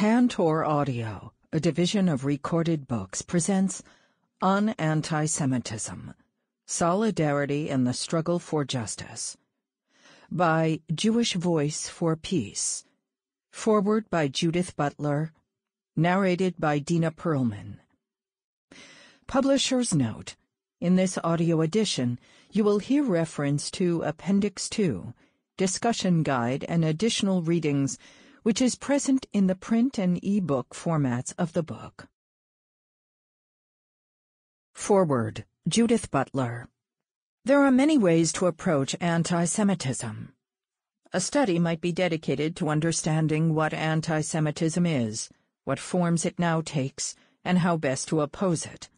Tantor Audio, a division of Recorded Books, presents On Antisemitism, Solidarity in the Struggle for Justice, by Jewish Voice for Peace. Foreword by Judith Butler. Narrated by Dina Pearlman. Publisher's note: in this audio edition, you will hear reference to Appendix 2, discussion guide and additional readings, which is present in the print and e-book formats of the book. Foreword, Judith Butler. There are many ways to approach anti-Semitism. A study might be dedicated to understanding what anti-Semitism is, what forms it now takes, and how best to oppose it.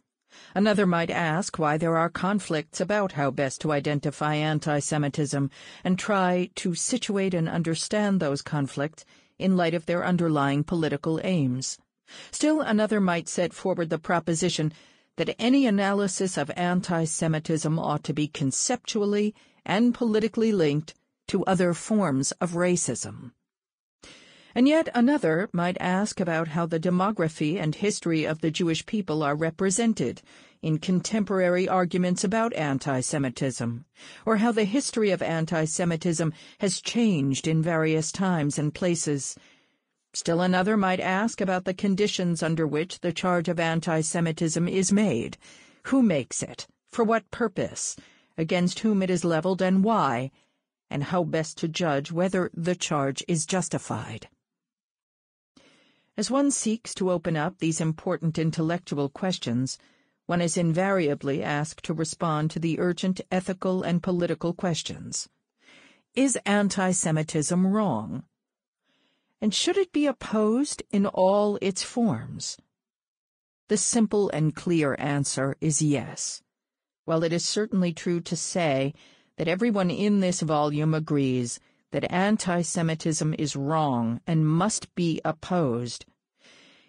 Another might ask why there are conflicts about how best to identify anti-Semitism and try to situate and understand those conflicts in light of their underlying political aims. Still another might set forward the proposition that any analysis of anti-Semitism ought to be conceptually and politically linked to other forms of racism. And yet another might ask about how the demography and history of the Jewish people are represented in contemporary arguments about anti-Semitism, or how the history of anti-Semitism has changed in various times and places. Still another might ask about the conditions under which the charge of anti-Semitism is made, who makes it, for what purpose, against whom it is leveled and why, and how best to judge whether the charge is justified. As one seeks to open up these important intellectual questions, one is invariably asked to respond to the urgent ethical and political questions. Is anti-Semitism wrong? And should it be opposed in all its forms? The simple and clear answer is yes. While it is certainly true to say that everyone in this volume agrees that anti-Semitism is wrong and must be opposed,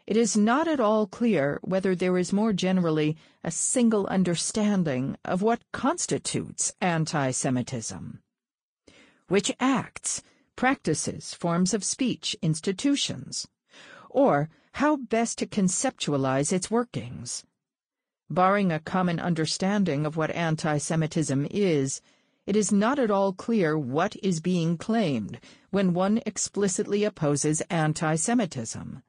it is not at all clear whether there is more generally a single understanding of what constitutes anti-Semitism. Which acts, practices, forms of speech, institutions, or how best to conceptualize its workings. Barring a common understanding of what anti-Semitism is, it is not at all clear what is being claimed when one explicitly opposes anti-Semitism.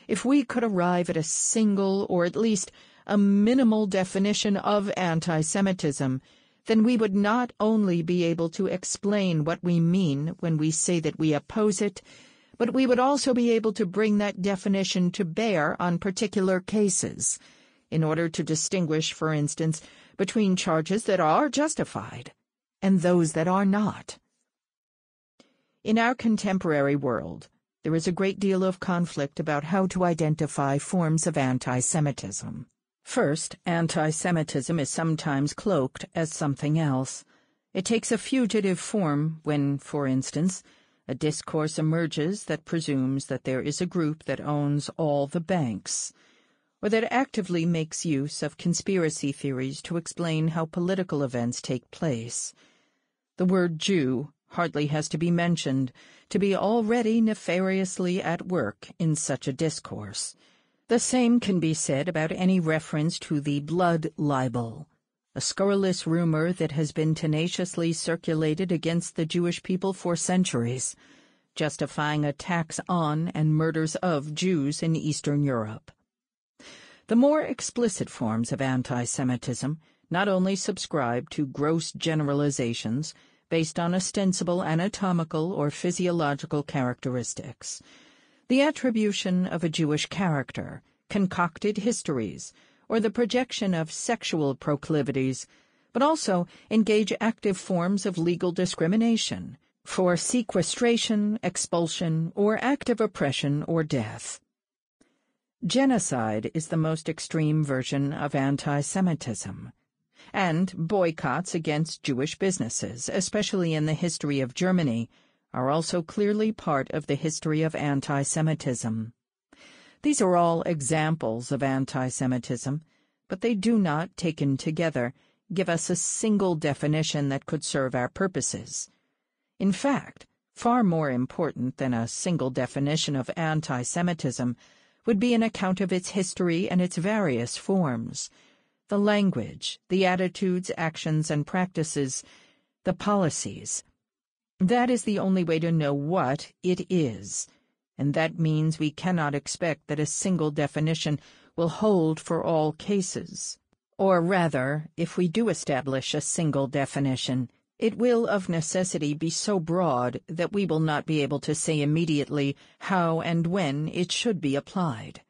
If we could arrive at a single or at least a minimal definition of anti-Semitism, then we would not only be able to explain what we mean when we say that we oppose it, but we would also be able to bring that definition to bear on particular cases, in order to distinguish, for instance, between charges that are justified and those that are not. In our contemporary world, there is a great deal of conflict about how to identify forms of anti-Semitism. First, anti-Semitism is sometimes cloaked as something else. It takes a fugitive form when, for instance, a discourse emerges that presumes that there is a group that owns all the banks, or that actively makes use of conspiracy theories to explain how political events take place. The word Jew hardly has to be mentioned to be already nefariously at work in such a discourse. The same can be said about any reference to the blood libel, a scurrilous rumor that has been tenaciously circulated against the Jewish people for centuries, justifying attacks on and murders of Jews in Eastern Europe. The more explicit forms of anti-Semitism not only subscribe to gross generalizations based on ostensible anatomical or physiological characteristics, the attribution of a Jewish character, concocted histories, or the projection of sexual proclivities, but also engage active forms of legal discrimination for sequestration, expulsion, or active oppression or death. Genocide is the most extreme version of anti-Semitism, and boycotts against Jewish businesses, especially in the history of Germany, are also clearly part of the history of anti-Semitism. These are all examples of anti-Semitism, but they do not, taken together, give us a single definition that could serve our purposes. In fact, Far more important than a single definition of anti-Semitism would be an account of its history and its various forms, the language, the attitudes, actions, and practices, the policies. That is the only way to know what it is, and that means we cannot expect that a single definition will hold for all cases. Or rather, if we do establish a single definition, it will of necessity be so broad that we will not be able to say immediately how and when it should be applied.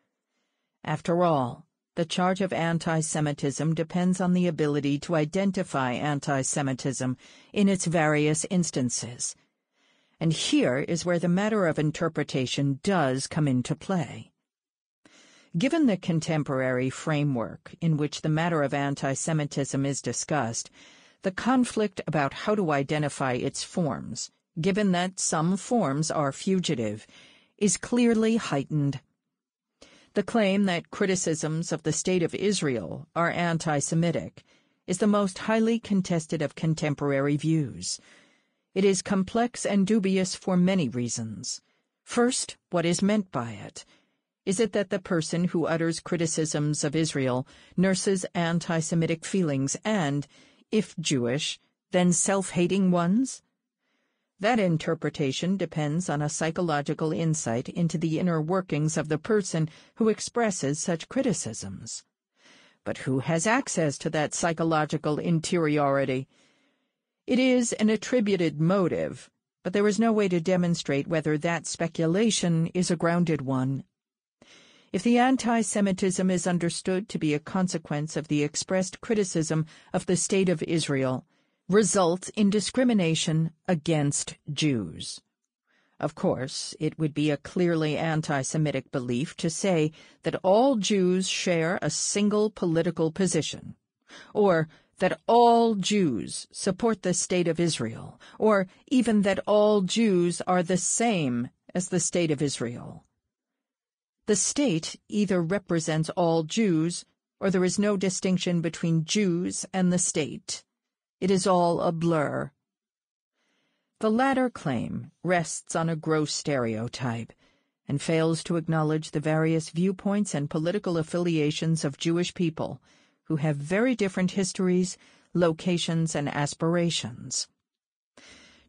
After all, the charge of anti-Semitism depends on the ability to identify anti-Semitism in its various instances. And here is where the matter of interpretation does come into play. Given the contemporary framework in which the matter of anti-Semitism is discussed, the conflict about how to identify its forms, given that some forms are fugitive, is clearly heightened. The claim that criticisms of the State of Israel are anti-Semitic is the most highly contested of contemporary views. It is complex and dubious for many reasons. First, what is meant by it? Is it that the person who utters criticisms of Israel nurses anti-Semitic feelings and, if Jewish, then self-hating ones? That interpretation depends on a psychological insight into the inner workings of the person who expresses such criticisms. But who has access to that psychological interiority? It is an attributed motive, but there is no way to demonstrate whether that speculation is a grounded one. If the anti-Semitism is understood to be a consequence of the expressed criticism of the State of Israel, results in discrimination against Jews. Of course, it would be a clearly anti-Semitic belief to say that all Jews share a single political position, or that all Jews support the State of Israel, or even that all Jews are the same as the State of Israel. The state either represents all Jews, or there is no distinction between Jews and the state. It is all a blur. The latter claim rests on a gross stereotype and fails to acknowledge the various viewpoints and political affiliations of Jewish people who have very different histories, locations, and aspirations.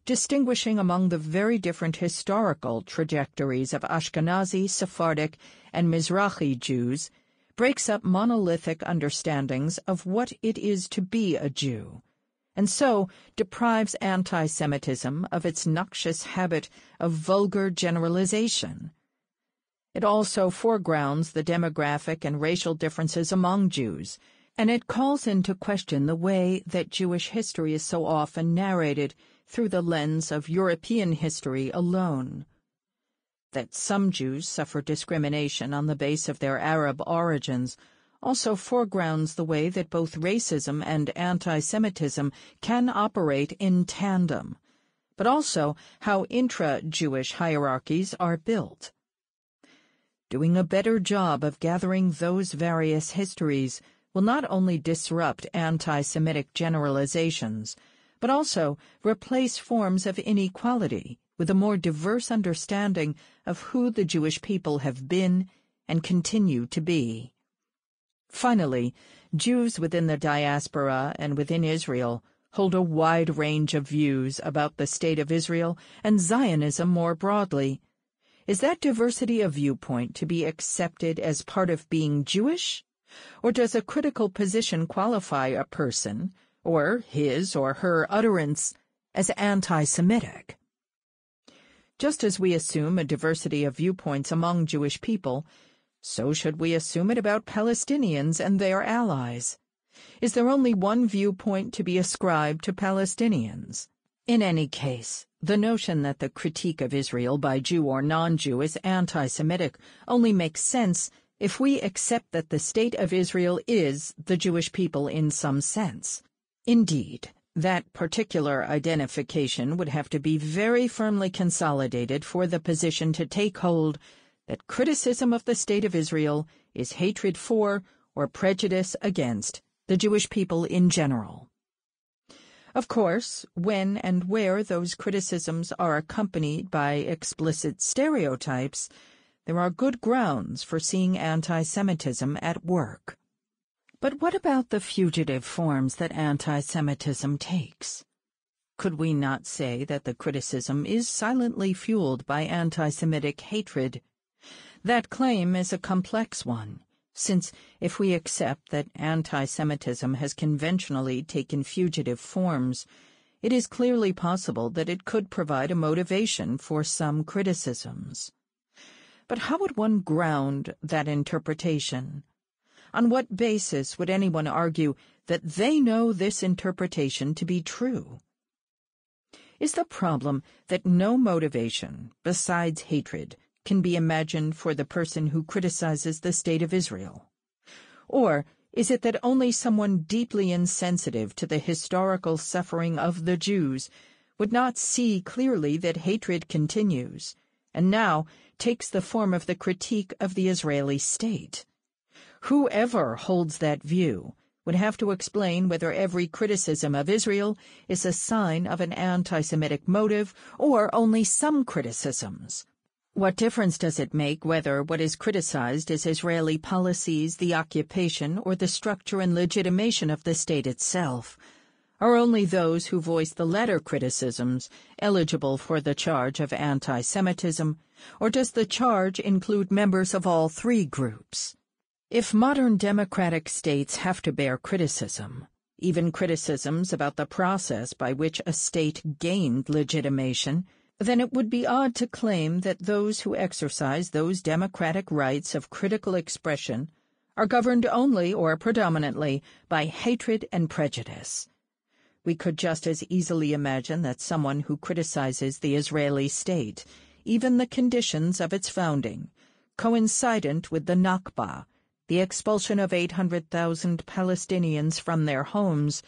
Distinguishing among the very different historical trajectories of Ashkenazi, Sephardic, and Mizrahi Jews breaks up monolithic understandings of what it is to be a Jew, and so deprives anti-Semitism of its noxious habit of vulgar generalization. It also foregrounds the demographic and racial differences among Jews, and it calls into question the way that Jewish history is so often narrated through the lens of European history alone. That some Jews suffer discrimination on the basis of their Arab origins also foregrounds the way that both racism and anti-Semitism can operate in tandem, but also how intra-Jewish hierarchies are built. Doing a better job of gathering those various histories will not only disrupt anti-Semitic generalizations, but also replace forms of inequality with a more diverse understanding of who the Jewish people have been and continue to be. Finally, Jews within the diaspora and within Israel hold a wide range of views about the State of Israel and Zionism more broadly. Is that diversity of viewpoint to be accepted as part of being Jewish? Or does a critical position qualify a person, or his or her utterance, as anti-Semitic? Just as we assume a diversity of viewpoints among Jewish people, so should we assume it about Palestinians and their allies. Is there only one viewpoint to be ascribed to Palestinians? In any case, the notion that the critique of Israel by Jew or non-Jew is anti-Semitic only makes sense if we accept that the State of Israel is the Jewish people in some sense. Indeed, that particular identification would have to be very firmly consolidated for the position to take hold that criticism of the State of Israel is hatred for or prejudice against the Jewish people in general. Of course, when and where those criticisms are accompanied by explicit stereotypes, there are good grounds for seeing anti-Semitism at work. But what about the fugitive forms that anti-Semitism takes? Could we not say that the criticism is silently fueled by anti-Semitic hatred? That claim is a complex one, since if we accept that anti-Semitism has conventionally taken fugitive forms, it is clearly possible that it could provide a motivation for some criticisms. But how would one ground that interpretation? On what basis would anyone argue that they know this interpretation to be true? Is the problem that no motivation, besides hatred, can be imagined for the person who criticizes the state of Israel? Or is it that only someone deeply insensitive to the historical suffering of the Jews would not see clearly that hatred continues, and now takes the form of the critique of the Israeli state? Whoever holds that view would have to explain whether every criticism of Israel is a sign of an anti-Semitic motive or only some criticisms. What difference does it make whether what is criticized is Israeli policies, the occupation, or the structure and legitimation of the state itself? Are only those who voice the latter criticisms eligible for the charge of anti-Semitism, or does the charge include members of all three groups? If modern democratic states have to bear criticism, even criticisms about the process by which a state gained legitimation, then it would be odd to claim that those who exercise those democratic rights of critical expression are governed only or predominantly by hatred and prejudice. We could just as easily imagine that someone who criticizes the Israeli state, even the conditions of its founding, coincident with the Nakba, the expulsion of 800,000 Palestinians from their homes,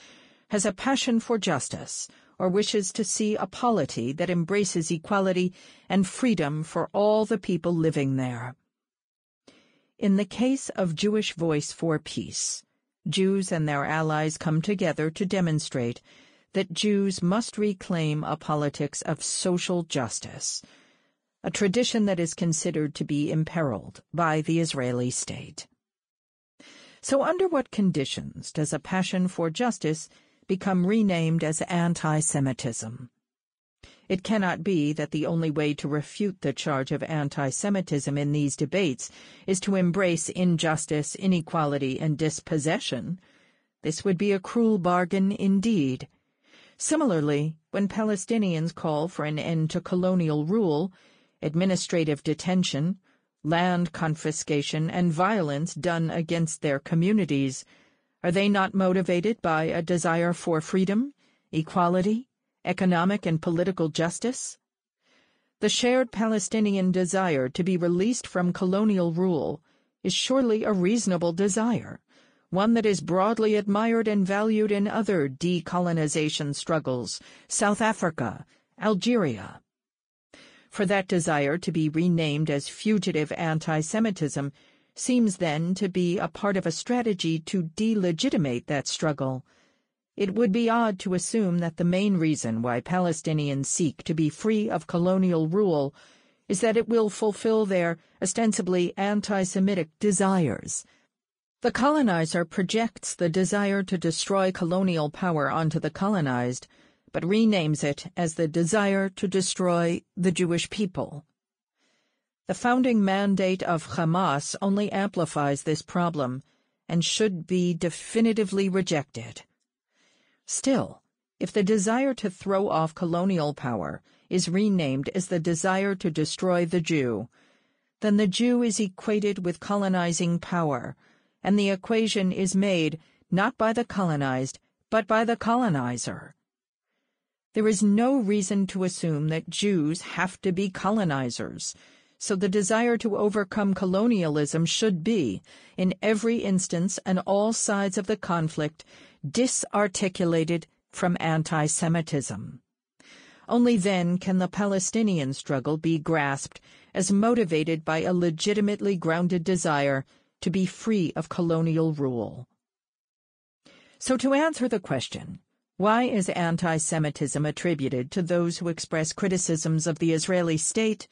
has a passion for justice, or wishes to see a polity that embraces equality and freedom for all the people living there. In the case of Jewish Voice for Peace, Jews and their allies come together to demonstrate that Jews must reclaim a politics of social justice, a tradition that is considered to be imperiled by the Israeli state. So under what conditions does a passion for justice become renamed as anti-Semitism? It cannot be that the only way to refute the charge of anti-Semitism in these debates is to embrace injustice, inequality, and dispossession. This would be a cruel bargain indeed. Similarly, when Palestinians call for an end to colonial rule, administrative detention, land confiscation, and violence done against their communities, are they not motivated by a desire for freedom, equality, economic and political justice? The shared Palestinian desire to be released from colonial rule is surely a reasonable desire, one that is broadly admired and valued in other decolonization struggles, South Africa, Algeria. For that desire to be renamed as fugitive anti-Semitism seems then to be a part of a strategy to delegitimate that struggle. It would be odd to assume that the main reason why Palestinians seek to be free of colonial rule is that it will fulfill their ostensibly anti-Semitic desires. The colonizer projects the desire to destroy colonial power onto the colonized, but renames it as the desire to destroy the Jewish people. The founding mandate of Hamas only amplifies this problem and should be definitively rejected. Still, if the desire to throw off colonial power is renamed as the desire to destroy the Jew, then the Jew is equated with colonizing power, and the equation is made not by the colonized, but by the colonizer. There is no reason to assume that Jews have to be colonizers, so the desire to overcome colonialism should be, in every instance and all sides of the conflict, disarticulated from anti-Semitism. Only then can the Palestinian struggle be grasped as motivated by a legitimately grounded desire to be free of colonial rule. So to answer the question, Why is anti-Semitism attributed to those who express criticisms of the Israeli state?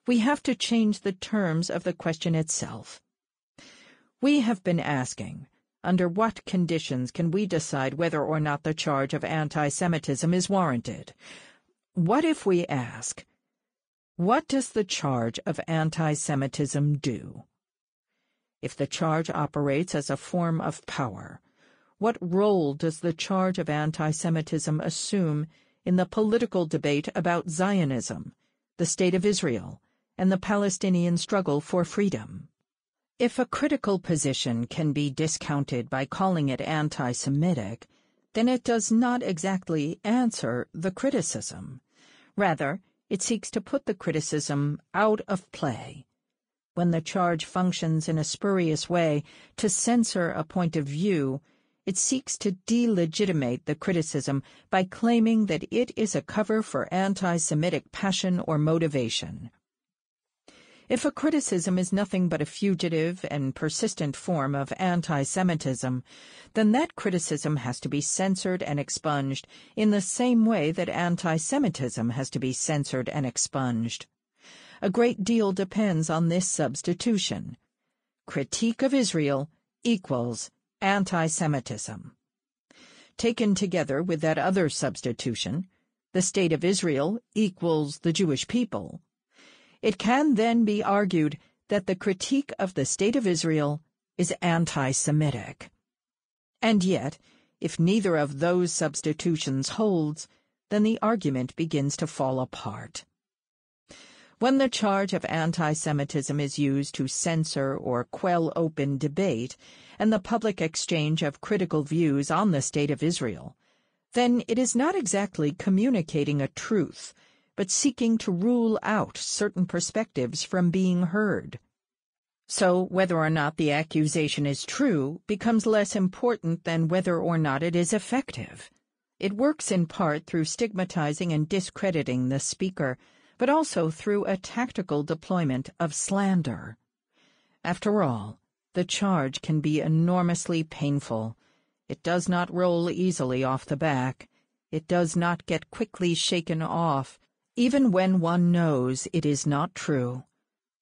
We have to change the terms of the question itself. We have been asking, under what conditions can we decide whether or not the charge of anti-Semitism is warranted? What if we ask, what does the charge of anti-Semitism do? If the charge operates as a form of power, what role does the charge of anti-Semitism assume in the political debate about Zionism, the State of Israel, and the Palestinian struggle for freedom? If a critical position can be discounted by calling it anti-Semitic, then it does not exactly answer the criticism. Rather, it seeks to put the criticism out of play. When the charge functions in a spurious way to censor a point of view, it seeks to delegitimate the criticism by claiming that it is a cover for anti-Semitic passion or motivation. If a criticism is nothing but a fugitive and persistent form of anti-Semitism, then that criticism has to be censored and expunged in the same way that anti-Semitism has to be censored and expunged. A great deal depends on this substitution. Critique of Israel equals anti-Semitism. Taken together with that other substitution, the State of Israel equals the Jewish people, it can then be argued that the critique of the State of Israel is anti-Semitic. And yet, if neither of those substitutions holds, then the argument begins to fall apart. When the charge of anti-Semitism is used to censor or quell open debate and the public exchange of critical views on the State of Israel, then it is not exactly communicating a truth, but seeking to rule out certain perspectives from being heard. So whether or not the accusation is true becomes less important than whether or not it is effective. It works in part through stigmatizing and discrediting the speaker, but also through a tactical deployment of slander. After all, the charge can be enormously painful. It does not roll easily off the back. It does not get quickly shaken off, even when one knows it is not true.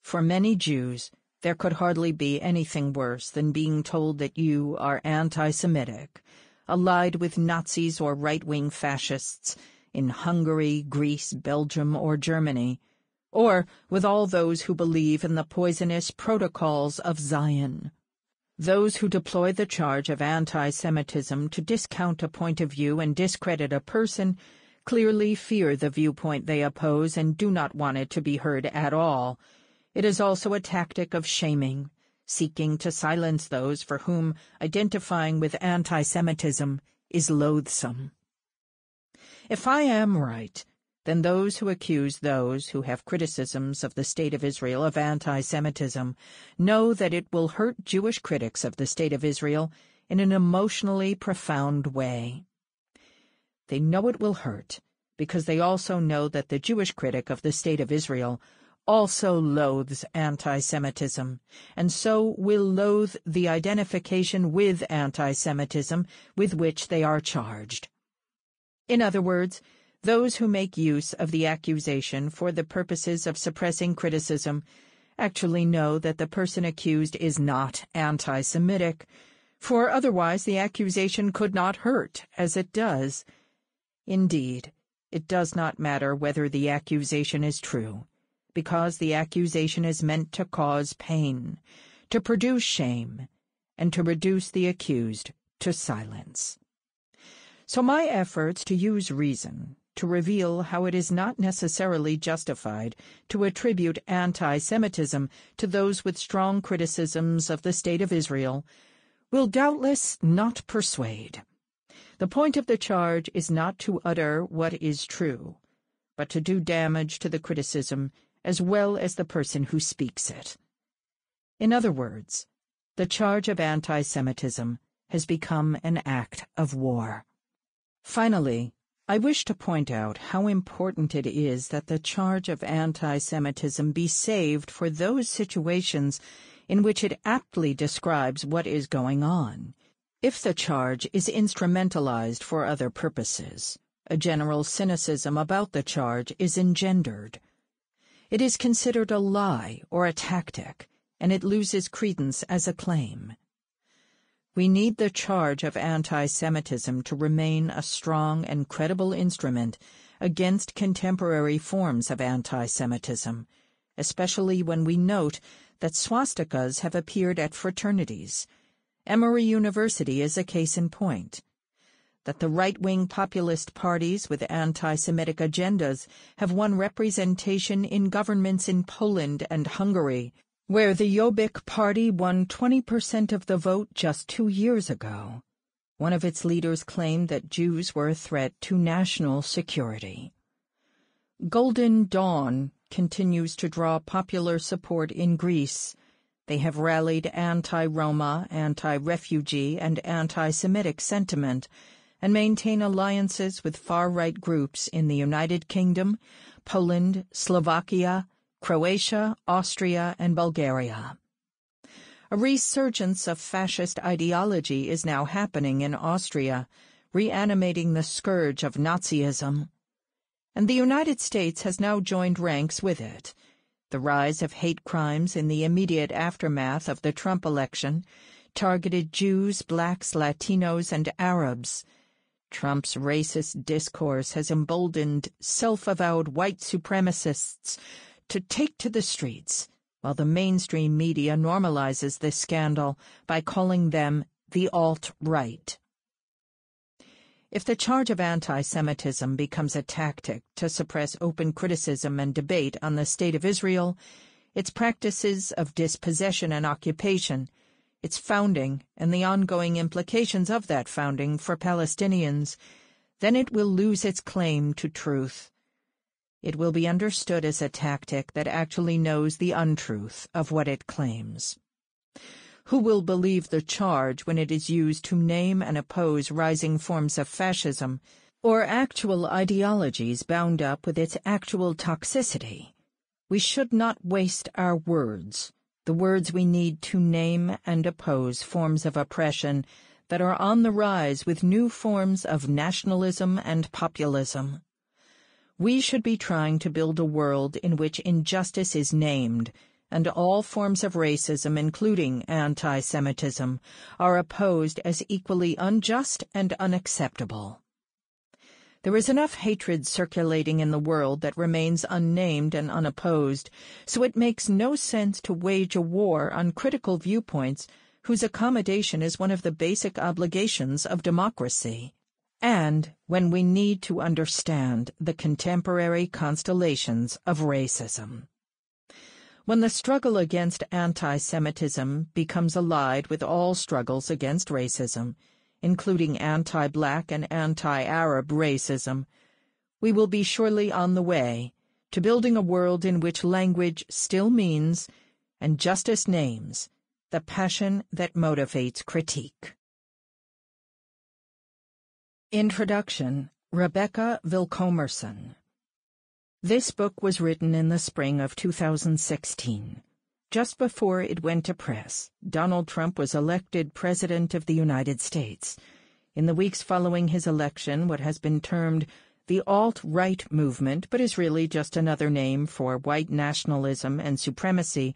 For many Jews, there could hardly be anything worse than being told that you are anti-Semitic, allied with Nazis or right-wing fascists in Hungary, Greece, Belgium, or Germany, or with all those who believe in the poisonous protocols of Zion. Those who deploy the charge of anti-Semitism to discount a point of view and discredit a person clearly fear the viewpoint they oppose and do not want it to be heard at all. It is also a tactic of shaming, seeking to silence those for whom identifying with anti-Semitism is loathsome. If I am right, then those who accuse those who have criticisms of the State of Israel of anti-Semitism know that it will hurt Jewish critics of the State of Israel in an emotionally profound way. They know it will hurt because they also know that the Jewish critic of the State of Israel also loathes anti-Semitism, and so will loathe the identification with anti-Semitism with which they are charged. In other words, those who make use of the accusation for the purposes of suppressing criticism actually know that the person accused is not anti-Semitic, for otherwise the accusation could not hurt as it does. Indeed, it does not matter whether the accusation is true, because the accusation is meant to cause pain, to produce shame, and to reduce the accused to silence. So my efforts to use reason to reveal how it is not necessarily justified to attribute anti-Semitism to those with strong criticisms of the State of Israel will doubtless not persuade. The point of the charge is not to utter what is true, but to do damage to the criticism as well as the person who speaks it. In other words, the charge of anti-Semitism has become an act of war. Finally, I wish to point out how important it is that the charge of anti-Semitism be saved for those situations in which it aptly describes what is going on. If the charge is instrumentalized for other purposes, a general cynicism about the charge is engendered. It is considered a lie or a tactic, and it loses credence as a claim. We need the charge of anti-Semitism to remain a strong and credible instrument against contemporary forms of anti-Semitism, especially when we note that swastikas have appeared at fraternities. Emory University is a case in point. That the right-wing populist parties with anti-Semitic agendas have won representation in governments in Poland and Hungary, where the Jobbik party won 20% of the vote just 2 years ago. One of its leaders claimed that Jews were a threat to national security. Golden Dawn continues to draw popular support in Greece. They have rallied anti-Roma, anti-refugee, and anti-Semitic sentiment, and maintain alliances with far-right groups in the United Kingdom, Poland, Slovakia, Croatia, Austria, and Bulgaria. A resurgence of fascist ideology is now happening in Austria, reanimating the scourge of Nazism. And the United States has now joined ranks with it. The rise of hate crimes in the immediate aftermath of the Trump election targeted Jews, blacks, Latinos, and Arabs. Trump's racist discourse has emboldened self-avowed white supremacists to take to the streets, while the mainstream media normalizes this scandal by calling them the alt-right. If the charge of anti-Semitism becomes a tactic to suppress open criticism and debate on the State of Israel, its practices of dispossession and occupation, its founding, and the ongoing implications of that founding for Palestinians, then it will lose its claim to truth. It will be understood as a tactic that actually knows the untruth of what it claims. Who will believe the charge when it is used to name and oppose rising forms of fascism, or actual ideologies bound up with its actual toxicity? We should not waste our words, the words we need to name and oppose forms of oppression that are on the rise with new forms of nationalism and populism. We should be trying to build a world in which injustice is named, and all forms of racism, including anti-Semitism, are opposed as equally unjust and unacceptable. There is enough hatred circulating in the world that remains unnamed and unopposed, so it makes no sense to wage a war on critical viewpoints whose accommodation is one of the basic obligations of democracy. And when we need to understand the contemporary constellations of racism. When the struggle against anti-Semitism becomes allied with all struggles against racism, including anti-black and anti-Arab racism, we will be surely on the way to building a world in which language still means, and justice names, the passion that motivates critique. Introduction. Rebecca Vilkomerson. This book was written in the spring of 2016. Just before it went to press, Donald Trump was elected President of the United States. In the weeks following his election, what has been termed the alt-right movement, but is really just another name for white nationalism and supremacy,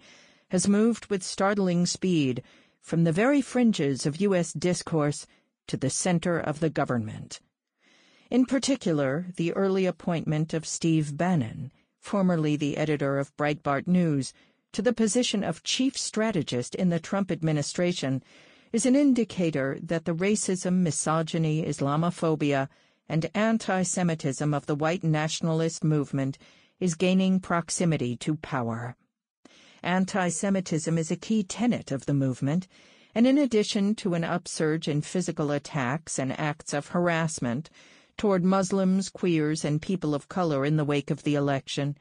has moved with startling speed from the very fringes of U.S. discourse to the center of the government. In particular, the early appointment of Steve Bannon, formerly the editor of Breitbart News, to the position of chief strategist in the Trump administration is an indicator that the racism, misogyny, Islamophobia, and anti-Semitism of the white nationalist movement is gaining proximity to power. Anti-Semitism is a key tenet of the movement, and in addition to an upsurge in physical attacks and acts of harassment toward Muslims, queers, and people of color in the wake of the election,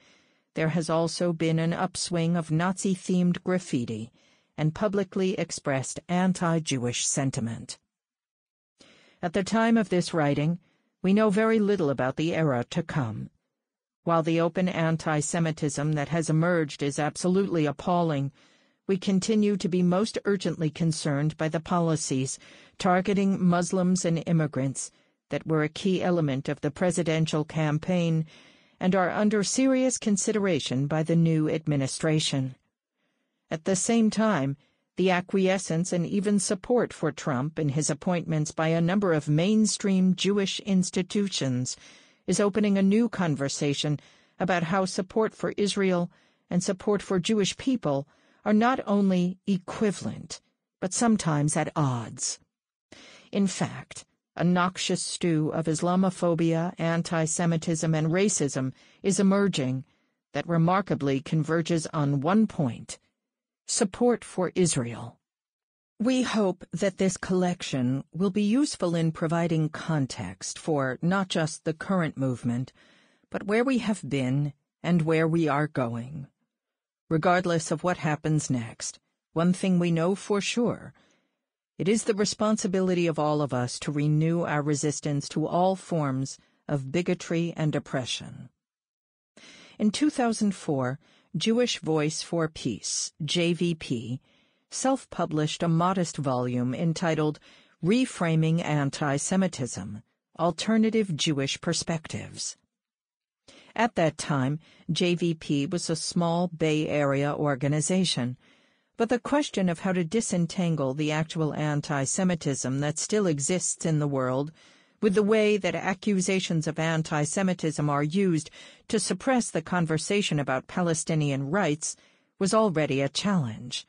there has also been an upswing of Nazi-themed graffiti and publicly expressed anti-Jewish sentiment. At the time of this writing, we know very little about the era to come. While the open anti-Semitism that has emerged is absolutely appalling, we continue to be most urgently concerned by the policies targeting Muslims and immigrants that were a key element of the presidential campaign and are under serious consideration by the new administration. At the same time, the acquiescence and even support for Trump in his appointments by a number of mainstream Jewish institutions is opening a new conversation about how support for Israel and support for Jewish people are not only equivalent, but sometimes at odds. In fact, a noxious stew of Islamophobia, anti-Semitism, and racism is emerging that remarkably converges on one point: support for Israel. We hope that this collection will be useful in providing context for not just the current movement, but where we have been and where we are going. Regardless of what happens next, one thing we know for sure: it is the responsibility of all of us to renew our resistance to all forms of bigotry and oppression. In 2004, Jewish Voice for Peace, JVP, self-published a modest volume entitled Reframing Anti-Semitism: Alternative Jewish Perspectives. At that time, JVP was a small Bay Area organization, but the question of how to disentangle the actual anti-Semitism that still exists in the world with the way that accusations of anti-Semitism are used to suppress the conversation about Palestinian rights was already a challenge.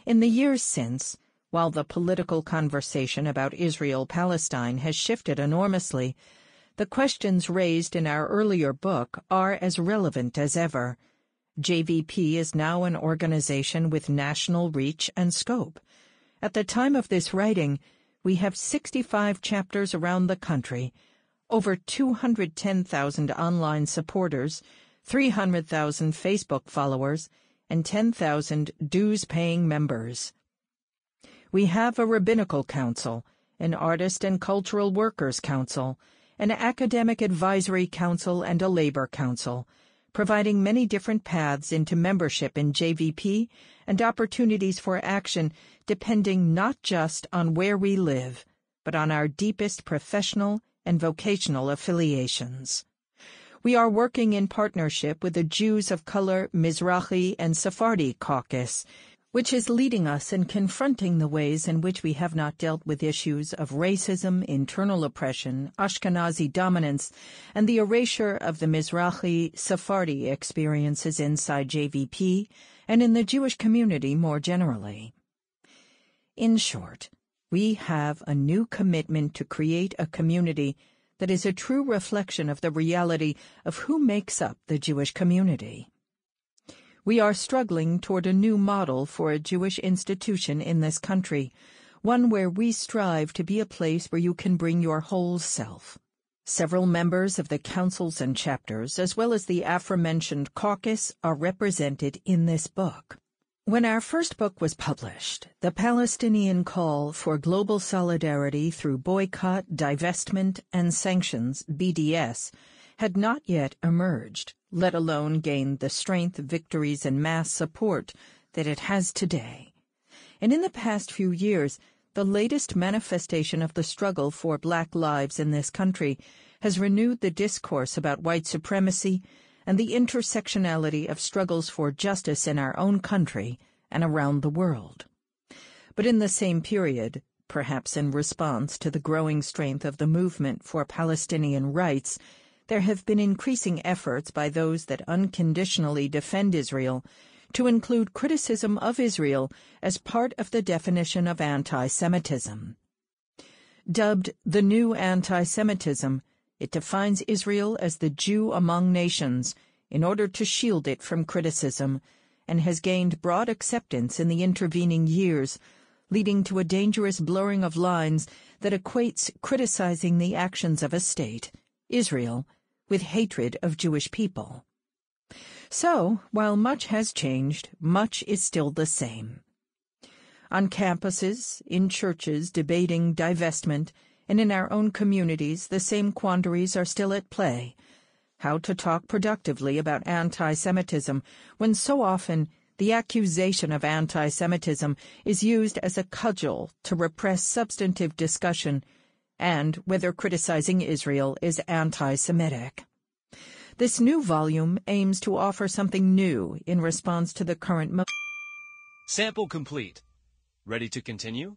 In the years since, while the political conversation about Israel-Palestine has shifted enormously, the questions raised in our earlier book are as relevant as ever. JVP is now an organization with national reach and scope. At the time of this writing, we have 65 chapters around the country, over 210,000 online supporters, 300,000 Facebook followers, and 10,000 dues-paying members. We have a rabbinical council, an artist and cultural workers council, an academic advisory council, and a labor council, providing many different paths into membership in JVP and opportunities for action depending not just on where we live, but on our deepest professional and vocational affiliations. We are working in partnership with the Jews of Color, Mizrahi, and Sephardi caucus, which is leading us in confronting the ways in which we have not dealt with issues of racism, internal oppression, Ashkenazi dominance, and the erasure of the Mizrahi Sephardi experiences inside JVP and in the Jewish community more generally. In short, we have a new commitment to create a community that is a true reflection of the reality of who makes up the Jewish community. We are struggling toward a new model for a Jewish institution in this country, one where we strive to be a place where you can bring your whole self. Several members of the councils and chapters, as well as the aforementioned caucus, are represented in this book. When our first book was published, the Palestinian call for global solidarity through boycott, divestment, and sanctions, BDS, had not yet emerged, let alone gained the strength, victories, and mass support that it has today. And in the past few years, the latest manifestation of the struggle for Black lives in this country has renewed the discourse about white supremacy and the intersectionality of struggles for justice in our own country and around the world. But in the same period, perhaps in response to the growing strength of the movement for Palestinian rights, there have been increasing efforts by those that unconditionally defend Israel to include criticism of Israel as part of the definition of anti-Semitism. Dubbed the new anti-Semitism, it defines Israel as the Jew among nations in order to shield it from criticism, and has gained broad acceptance in the intervening years, leading to a dangerous blurring of lines that equates criticizing the actions of a state, Israel, with hatred of Jewish people. So, while much has changed, much is still the same. On campuses, in churches debating divestment, and in our own communities, the same quandaries are still at play. How to talk productively about anti-Semitism when so often The accusation of anti-Semitism is used as a cudgel to repress substantive discussion and whether criticizing Israel is anti-Semitic. This new volume aims to offer something new in response to the current Sample complete. Ready to continue?